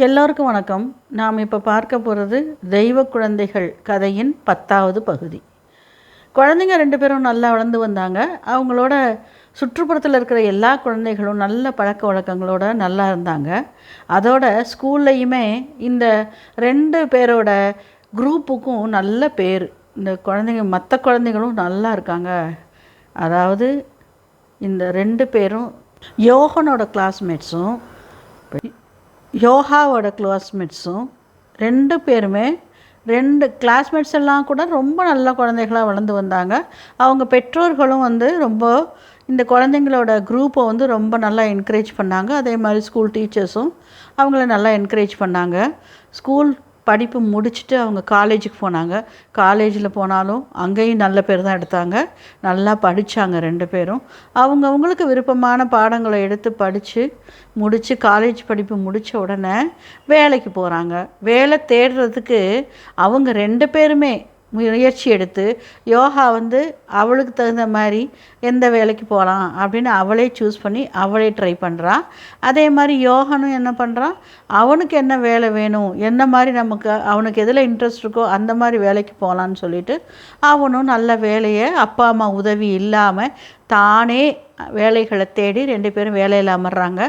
எல்லோருக்கும் வணக்கம். நாம் இப்போ பார்க்க போகிறது தெய்வ குழந்தைகள் கதையின் 10வது பகுதி. குழந்தைங்க 2 பேரும் நல்லா வளர்ந்து வந்தாங்க. அவங்களோட சுற்றுப்புறத்தில் இருக்கிற எல்லா குழந்தைகளும் நல்ல பழக்க வழக்கங்களோட நல்லா இருந்தாங்க. அதோட ஸ்கூல்லையுமே இந்த 2 பேரோட குரூப்புக்கும் நல்ல பேர். இந்த குழந்தைங்க மற்ற குழந்தைகளும் நல்லா இருக்காங்க. அதாவது இந்த 2 பேரும் யோகனோட கிளாஸ்மேட்ஸும் யோகாவோட கிளாஸ்மேட்ஸும் 2 பேருமே 2 கிளாஸ்மேட்ஸ் எல்லாம் கூட ரொம்ப நல்ல குழந்தைகளாக வளர்ந்து வந்தாங்க. அவங்க பெற்றோர்களும் ரொம்ப இந்த குழந்தைங்களோட குரூப்பை ரொம்ப நல்லா என்கரேஜ் பண்ணாங்க. அதே மாதிரி ஸ்கூல் டீச்சர்ஸும் அவங்கள நல்லா என்கரேஜ் பண்ணாங்க. ஸ்கூல் படிப்பு முடிச்சுட்டு அவங்க காலேஜுக்கு போனாங்க. காலேஜில் போனாலும் அங்கேயும் நல்ல பேர் தான் எடுத்தாங்க. நல்லா படித்தாங்க 2 பேரும். அவங்களுக்கு விருப்பமான பாடங்களை எடுத்து படித்து முடித்து காலேஜ் படிப்பு முடித்த உடனே வேலைக்கு போகிறாங்க. வேலை தேடுறதுக்கு அவங்க 2 பேருமே முயற்சி எடுத்து யோகா அவளுக்கு தகுந்த மாதிரி எந்த வேலைக்கு போகலாம் அப்படின்னு அவளே சூஸ் பண்ணி அவளே ட்ரை பண்ணுறான். அதே மாதிரி யோகனும் என்ன பண்ணுறான், அவனுக்கு என்ன வேலை வேணும், என்ன மாதிரி அவனுக்கு எதில் இன்ட்ரெஸ்ட் இருக்கோ அந்த மாதிரி வேலைக்கு போகலான்னு சொல்லிட்டு அவனும் நல்ல வேலையை அப்பா அம்மா உதவி இல்லாமல் தானே வேலைகளை தேடி 2 பேரும் வேலையில் அமர்றாங்க.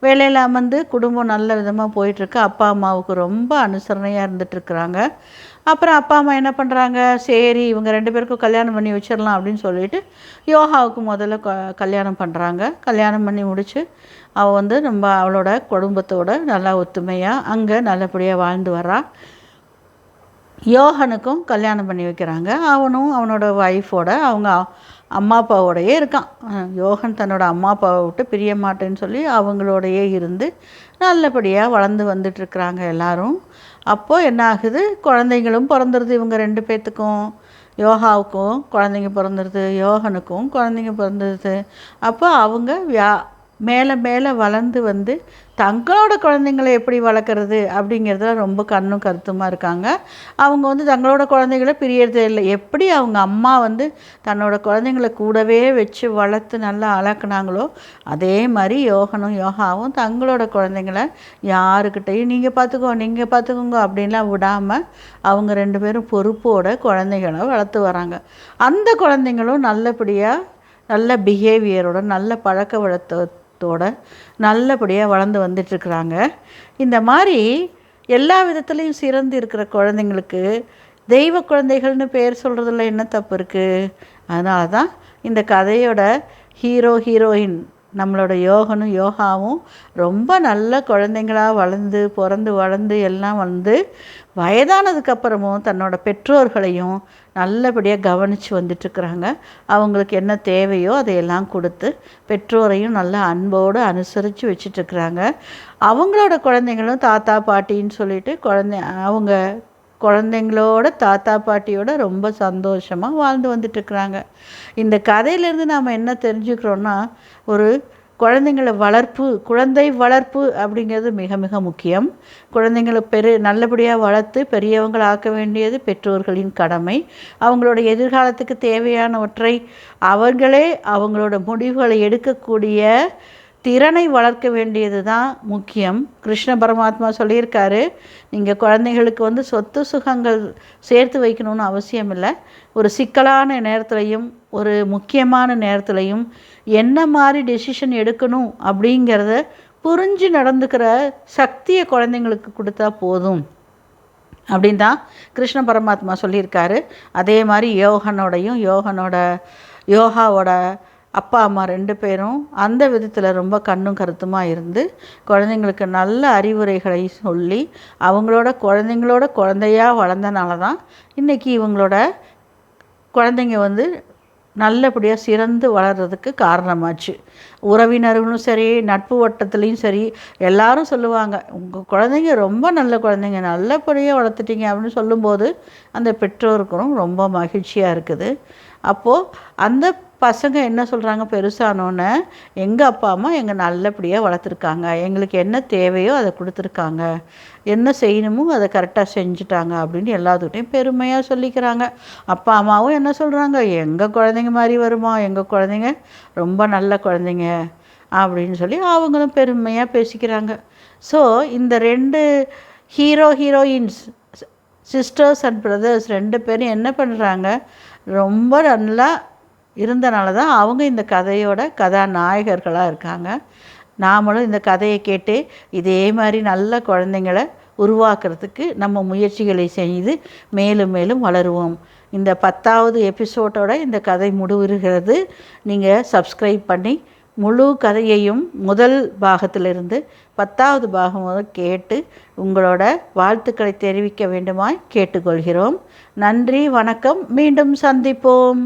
வேலையில் அமர்ந்து குடும்பம் நல்ல விதமாக போயிட்டுருக்கு. அப்பா அம்மாவுக்கு ரொம்ப அனுசரணையாக இருந்துகிட்ருக்குறாங்க. அப்புறம் அப்பா அம்மா என்ன பண்ணுறாங்க, சரி இவங்க 2 பேருக்கும் கல்யாணம் பண்ணி வச்சிடலாம் அப்படின்னு சொல்லிட்டு யோகாவுக்கு முதல்ல கல்யாணம் பண்ணுறாங்க. கல்யாணம் பண்ணி முடித்து அவள் நம்ம அவளோட குடும்பத்தோடு நல்லா ஒத்துமையாக அங்கே நல்லபடியாக வாழ்ந்து வர்றான். யோகனுக்கும் கல்யாணம் பண்ணி வைக்கிறாங்க. அவனும் அவனோட ஒய்ஃபோட அவங்க அம்மா அப்பாவோடையே இருக்கான். யோகன் தன்னோட அம்மா அப்பாவை விட்டு பிரிய மாட்டேன்னு சொல்லி அவங்களோடையே இருந்து நல்லபடியாக வளர்ந்து வந்துட்டுருக்குறாங்க எல்லாரும். அப்போது என்ன ஆகுது, குழந்தைங்களும் பிறந்துருது இவங்க 2 பேர்த்துக்கும். யோகாவுக்கும் குழந்தைங்க பிறந்துருது, யோகனுக்கும் குழந்தைங்க பிறந்துருது. அப்போ அவங்க மேலே மேலே வளர்ந்து தங்களோட குழந்தைங்களை எப்படி வளர்க்குறது அப்படிங்கிறதுல ரொம்ப கண்ணும் கருத்துமாக இருக்காங்க. அவங்க தங்களோட குழந்தைகளை பிரியறதே இல்லை. எப்படி அவங்க அம்மா தன்னோட குழந்தைங்களை கூடவே வச்சு வளர்த்து நல்லா அழக்குனாங்களோ அதே மாதிரி யோகனும் யோகாவும் தங்களோட குழந்தைங்களை யாருக்கிட்டையும் நீங்கள் பார்த்துக்கோங்க அப்படின்லாம் விடாமல் அவங்க 2 பேரும் பொறுப்போட குழந்தைகளை வளர்த்து வராங்க. அந்த குழந்தைங்களும் நல்லபடியாக நல்ல பிஹேவியரோட நல்ல பழக்க வழக்கத்தோட நல்லபடியாக வளர்ந்து வந்துட்டுருக்குறாங்க. இந்த மாதிரி எல்லா விதத்துலேயும் சிறந்து இருக்கிற குழந்தைங்களுக்கு தெய்வ குழந்தைகள்னு பேர் சொல்கிறதுல என்ன தப்பு இருக்குது? அதனால தான் இந்த கதையோட ஹீரோயின் நம்மளோட யோகனும் யோகாவும் ரொம்ப நல்ல குழந்தைங்களாக பிறந்து வளர்ந்து எல்லாம் வயதானதுக்கப்புறமும் தன்னோட பெற்றோர்களையும் நல்லபடியாக கவனித்து வந்துட்டுருக்குறாங்க. அவங்களுக்கு என்ன தேவையோ அதையெல்லாம் கொடுத்து பெற்றோரையும் நல்லா அன்போடு அனுசரித்து வச்சிட்ருக்குறாங்க. அவங்களோட குழந்தைங்களும் தாத்தா பாட்டின்னு சொல்லிட்டு அவங்க குழந்தைங்களோட தாத்தா பாட்டியோட ரொம்ப சந்தோஷமாக வாழ்ந்து வந்துட்டுருக்குறாங்க. இந்த கதையிலேருந்து நாம் என்ன தெரிஞ்சுக்கிறோன்னா, ஒரு குழந்தை வளர்ப்பு அப்படிங்கிறது மிக மிக முக்கியம். குழந்தைங்களை நல்லபடியாக வளர்த்து பெரியவங்களை ஆக்க வேண்டியது பெற்றோர்களின் கடமை. அவங்களோட எதிர்காலத்துக்கு தேவையானவற்றை அவங்களே அவங்களோட முடிவுகளை எடுக்கக்கூடிய திறனை வளர்க்க வேண்டியது தான் முக்கியம். கிருஷ்ண பரமாத்மா சொல்லியிருக்காரு, நீங்கள் குழந்தைகளுக்கு சொத்து சுகங்கள் சேர்த்து வைக்கணும்னு அவசியம் இல்லை. ஒரு சிக்கலான நேரத்துலையும் ஒரு முக்கியமான நேரத்துலையும் என்ன மாதிரி டெசிஷன் எடுக்கணும் அப்படிங்கிறத புரிஞ்சு நடந்துக்கிற சக்தியை குழந்தைங்களுக்கு கொடுத்தா போதும் அப்படின்னு தான் கிருஷ்ண பரமாத்மா சொல்லியிருக்காரு. அதே மாதிரி யோகாவோட அப்பா அம்மா 2 பேரும் அந்த விதத்தில் ரொம்ப கண்ணும் கருத்துமாக இருந்து குழந்தைங்களுக்கு நல்ல அறிவுரைகளை சொல்லி அவங்களோட குழந்தையாக வளர்ந்தனால தான் இன்றைக்கி இவங்களோட குழந்தைங்க நல்லபடியாக சிறந்து வளர்கிறதுக்கு காரணமாச்சு. உறவினர்களும் சரி, நட்பு வட்டத்துலேயும் சரி, எல்லாரும் சொல்லுவாங்க, உங்கள் குழந்தைங்க ரொம்ப நல்ல குழந்தைங்க, நல்லபடியாக வளர்த்துட்டீங்க அப்படின்னு சொல்லும்போது அந்த பெற்றோருக்கும் ரொம்ப மகிழ்ச்சியாக இருக்குது. அப்போது அந்த பசங்க என்ன சொல்கிறாங்க, பெருசானோன்னே எங்கள் அப்பா அம்மா எங்கள் நல்லபடியாக வளர்த்துருக்காங்க, எங்களுக்கு என்ன தேவையோ அதை கொடுத்துருக்காங்க, என்ன செய்யணுமோ அதை கரெக்டாக செஞ்சுட்டாங்க அப்படின்னு எல்லாத்துக்கிட்டையும் பெருமையாக சொல்லிக்கிறாங்க. அப்பா அம்மாவும் என்ன சொல்கிறாங்க, எங்கள் குழந்தைங்க மாதிரி வருமா, எங்கள் குழந்தைங்க ரொம்ப நல்ல குழந்தைங்க அப்படின்னு சொல்லி அவங்களும் பெருமையாக பேசிக்கிறாங்க. ஸோ இந்த 2 ஹீரோயின்ஸ், சிஸ்டர்ஸ் அண்ட் பிரதர்ஸ் 2 பேரும் என்ன பண்ணுறாங்க, ரொம்ப நல்லா இருந்தனால தான் அவங்க இந்த கதையோட கதாநாயகர்களாக இருக்காங்க. நாமளும் இந்த கதையை கேட்டு இதே மாதிரி நல்ல குழந்தைங்களை உருவாக்குறதுக்கு நம்ம முயற்சிகளை செய்து மேலும் மேலும் வளருவோம். இந்த 10வது எபிசோடோட இந்த கதை முடிவுறுகிறது. நீங்கள் சப்ஸ்கிரைப் பண்ணி முழு கதையையும் முதல் பாகத்திலிருந்து 10வது பாகம் கேட்டு உங்களோட வாழ்த்துக்களை தெரிவிக்க வேண்டுமாய் கேட்டுக்கொள்கிறோம். நன்றி, வணக்கம். மீண்டும் சந்திப்போம்.